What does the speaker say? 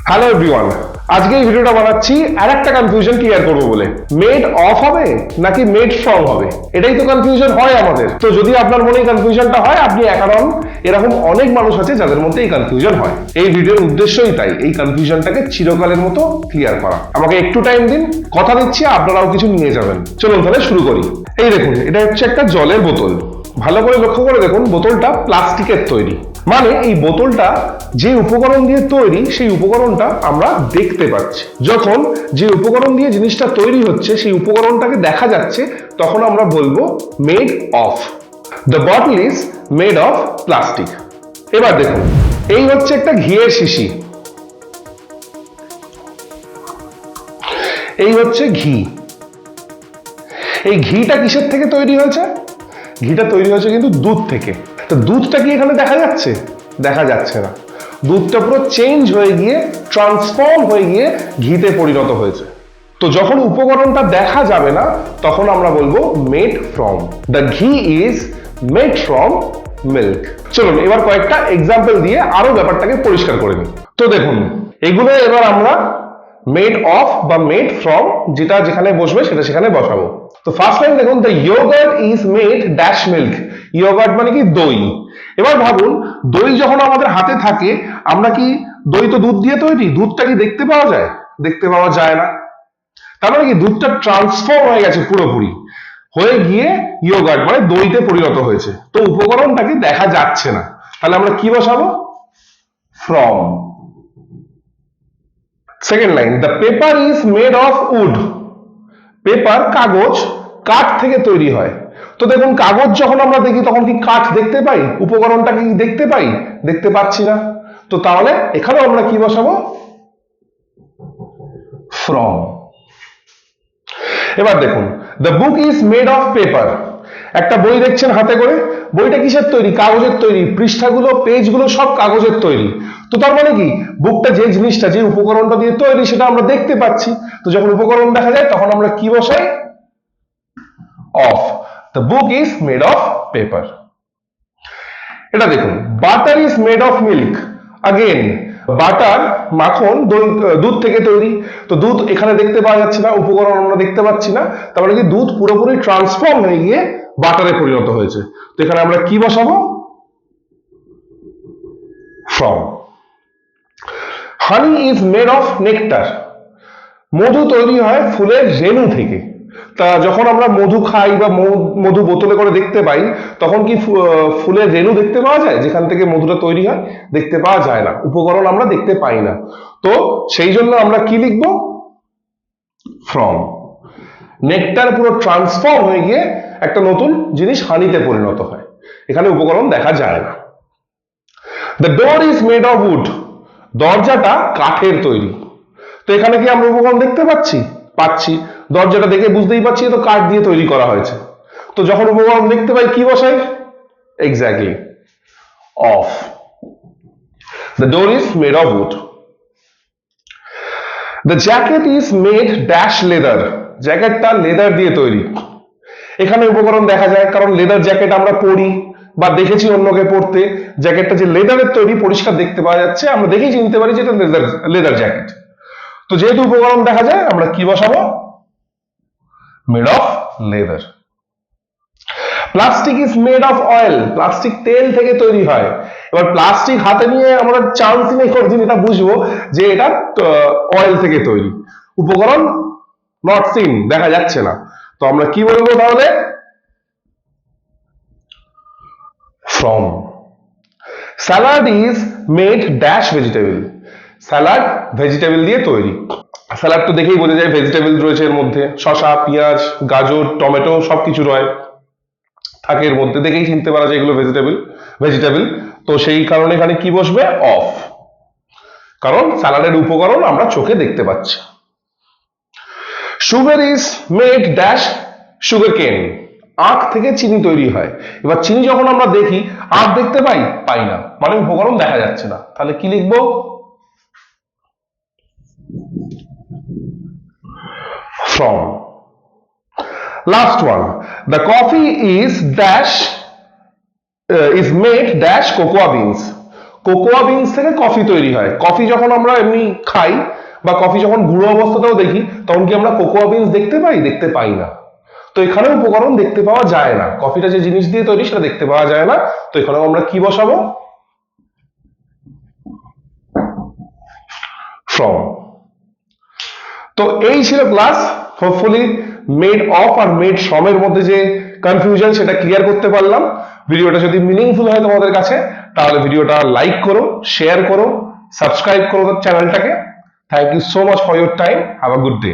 Hello everyone, আজকে এই ভিডিওটা বানাচ্ছি আর একটা কনফিউশন ক্লিয়ার করবো বলে। মেড অফ হবে নাকি মেড ফ্রম হবে, এটাই তো কনফিউশন হয় আমাদের। তো যদি আপনার মনে এই কনফিউশনটা হয়, আপনি একা নন, এরকম অনেক মানুষ আছে যাদের মধ্যে এই কনফিউশন হয়। এই ভিডিওর উদ্দেশ্যই তাই, এই কনফিউশনটাকে চিরকালের মতো ক্লিয়ার করা। আমাকে একটু টাইম দিন, কথা দিচ্ছি আপনারাও কিছু নিয়ে যাবেন। চলুন তাহলে শুরু করি। এই দেখুন, এটা হচ্ছে একটা জলের বোতল। ভালো করে লক্ষ্য করে দেখুন, বোতলটা প্লাস্টিকের তৈরি, মানে এই বোতলটা যে উপকরণ দিয়ে তৈরি সেই উপকরণটা আমরা দেখতে পাচ্ছি। যখন যে উপকরণ দিয়ে জিনিসটা তৈরি হচ্ছে সেই উপকরণটাকে দেখা যাচ্ছে, তখন আমরা বলবো made of. The bottle is made of plastic. এবার দেখুন, এই হচ্ছে একটা ঘিয়ের শিশি, এই হচ্ছে ঘি। এই ঘিটা কিসের থেকে তৈরি হয়েছে? ঘিটা তৈরি হয়েছে কিন্তু দুধ থেকে। তো দুধটা কি এখানে দেখা যাচ্ছে? দেখা যাচ্ছে না। দুধটা পুরো চেঞ্জ হয়ে গিয়ে, ট্রান্সফর্ম হয়ে গিয়ে ঘিতে পরিণত হয়েছে। তো যখন উপকরণটা দেখা যাবে না, তখন আমরা বলবো মেড ফ্রম। দ্য ঘি ইজ মেড ফ্রম মিল্ক। চলুন এবার কয়েকটা এক্সাম্পল দিয়ে আরো ব্যাপারটাকে পরিষ্কার করে নিই। তো দেখুন, এগুলো এবার আমরা মেড অফ বা মেড ফ্রম যেটা যেখানে বসবে সেটা সেখানে বসাবো। তো ফার্স্ট লাইন দেখুন, the yogurt is made dash milk. Yogurt মানে কি? দই। এবার ভাবুন, দই যখন আমাদের হাতে থাকে, আমরা কি, দই তো দুধ দিয়ে তৈরি, দুধটা কি দেখতে পাওয়া যায়? দেখতে পাওয়া যায় না। তার মানে কি, দুধটা ট্রান্সফর্ম হয়ে গেছে পুরোপুরি, হয়ে গিয়ে ইয়োগার্ট মানে দইতে পরিণত হয়েছে। তো উপকরণটাকে দেখা যাচ্ছে না, তাহলে আমরা কি বসাবো? From. Second line, the paper is made of would. Paper, কাগজ, কাঠ থেকে তৈরি হয়। তো দেখুন, কাগজ যখন আমরা দেখি তখন কি কাঠ দেখতে পাই? উপকরণটাকে কি দেখতে পাই? দেখতে পাচ্ছি না। তো তাহলে এখানেও আমরা কি বসাবো? ফ্রম। এবার দেখুন, the book is made of paper. একটা বই দেখছেন হাতে করে, বইটা কিসের তৈরি? কাগজের তৈরি। পৃষ্ঠাগুলো, পেজগুলো সব কাগজের তৈরি। তো তার মানে কি, বুকটা যে জিনিসটা, যে উপকরণটা দিয়ে তৈরি সেটা আমরা দেখতে পাচ্ছি। তো যখন উপকরণ দেখা যায় তখন আমরা কি বসাই? Of. The book is made of paper. এটা দেখুন, butter is made of milk. Again, butter, মাখন, দুধ থেকে তৈরি। তো দুধ এখানে দেখতে পাওয়া যাচ্ছে না, উপকরণ আমরা দেখতে পাচ্ছি না। তার মানে কি, দুধ পুরোপুরি ট্রান্সফর্ম হয়ে গিয়ে বাটারে পরিণত হয়েছে। তো এখানে আমরা কি বসাবো? From. Honey is made of nectar. মধু তৈরি হয় ফুলের রেণু থেকে। তা যখন আমরা মধু খাই বা মধু বোতলে করে দেখতে পাই, তখন কি ফুলের রেণু দেখতে পাওয়া যায়? যেখান থেকে মধুটা তৈরি হয় দেখতে পাওয়া যায় না, উপকরণ আমরা দেখতে পাই না। তো সেই জন্য আমরা কি লিখবো? ফ্রম। নেকটার পুরো ট্রান্সফর্ম হয়ে গিয়ে একটা নতুন জিনিস হানিতে পরিণত হয়, এখানে উপকরণ দেখা যায় না। The door is made of would. দরজাটা কাঠের তৈরি। তো এখানে কি আমরা উপকরণ দেখতে পাচ্ছি? পাচ্ছি। দরজাটা দেখে বুঝতেই পারছি তো কাঠ দিয়ে তৈরি করা হয়েছে। তো যখন উপকরণ দেখতে পাই কি বসাই? Exactly, of. The door is made of wood. The jacket is made dash leather. জ্যাকেটটা লেদার দিয়ে তৈরি। এখানে উপকরণ দেখা যায়, কারণ লেদার জ্যাকেট আমরা পরি বা দেখেছি অন্যকে পরতে। জ্যাকেটটা যে লেদারের তৈরি পরিষ্কার দেখতে পাওয়া যাচ্ছে, আমরা দেখেই চিনতে পারি যে এটা লেদার জ্যাকেট। তো যেহেতু উপকরণ দেখা যায়, আমরা কি বসাবো? Made of leather. Plastic is made of oil. Plastic তেল থেকে তৈরি হয়। এবার প্লাস্টিক হাতে নিয়ে আমরা চান্স নেই কোনদিন এটা বুঝবো যে এটা অয়েল থেকে তৈরি। উপকরণ নট সিন, দেখা যাচ্ছে না। তো আমরা কি বলবো তাহলে? From. Salad is made dash vegetable. Salad vegetable দিয়ে তৈরি। স্যালাড তো দেখেই বোঝা যায় ভেজিটেবল রয়েছে এর মধ্যে, শসা, পেঁয়াজ, গাজর, টমেটো সবকিছু রয় থাকে এর মধ্যে, দেখেই চিনতে পারা যায় এগুলো ভেজিটেবল। তো সেই কারণে এখানে কি বসবে? অফ, কারণ স্যালাডের উপকরণ আমরা চোখে দেখতে পাচ্ছি। Sugar is made dash sugar কেন। আখ থেকে চিনি তৈরি হয়। এবার চিনি যখন আমরা দেখি, আখ দেখতে পাই? পাই না, মানে উপকরণ দেখা যাচ্ছে না। তাহলে কি লিখবো? From. Last one, the coffee is dash is made dash cocoa beans. Cocoa beans থেকে কফি তৈরি হয়। কফি যখন আমরা এমনি খাই বা কফি যখন গুঁড়ো অবস্থাতেও দেখি, তখন কি আমরা কোকোয়া বিনস দেখতে পাই? দেখতে পাই না। তো এখানে উপকরণ দেখতে পাওয়া যায় না, কফিটা যে জিনিস দিয়ে তৈরি সেটা দেখতে পাওয়া যায় না। তো এখানে আমরা কি বসাবো? ফ্রম। তো এই ছিল ক্লাস। হোপফুলি মেড অফ আর মেড ফ্রম এর মধ্যে যে কনফিউশন সেটা ক্লিয়ার করতে পারলাম। ভিডিওটা যদি মিনিংফুল হয় তোমাদের কাছে, তাহলে ভিডিওটা লাইক করো, শেয়ার করো, সাবস্ক্রাইব করো চ্যানেলটাকে। Thank you so much for your time. Have a good day.